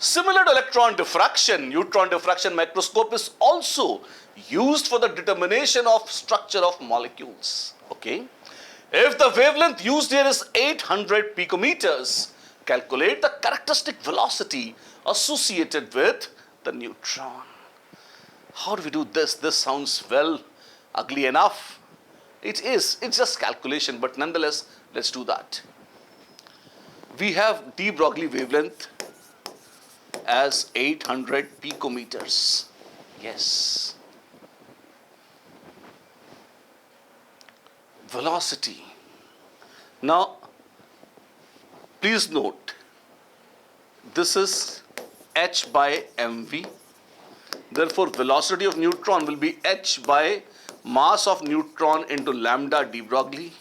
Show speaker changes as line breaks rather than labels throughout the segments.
Similar to electron diffraction, neutron diffraction microscope is also used for the determination of structure of molecules. Okay. If the wavelength used here is 800 picometers, calculate the characteristic velocity associated with the neutron. How do we do this? This sounds well ugly enough. It is. It's just calculation, but nonetheless, let's do that. We have de Broglie wavelength as 800 picometers. Yes. Velocity. Now, please note, this is h by mv. Therefore, velocity of neutron will be h by mass of neutron into lambda de Broglie,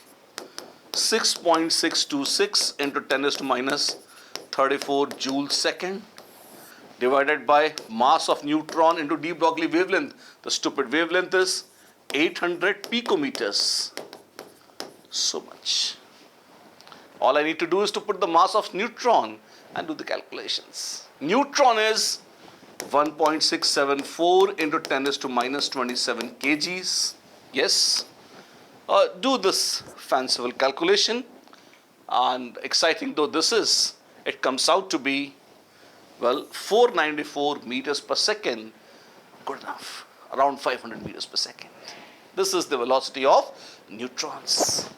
6.626 into 10 raised to minus 34 joules second, divided by mass of neutron into de Broglie wavelength. The stupid wavelength is 800 picometers. So much. All I need to do is to put the mass of neutron and do the calculations. Neutron is 1.674 into 10 raised to minus 27 kgs. Yes. Do this fanciful calculation, and exciting though this is, it comes out to be, well, 494 meters per second. Good enough. Around 500 meters per second. This is the velocity of neutrons.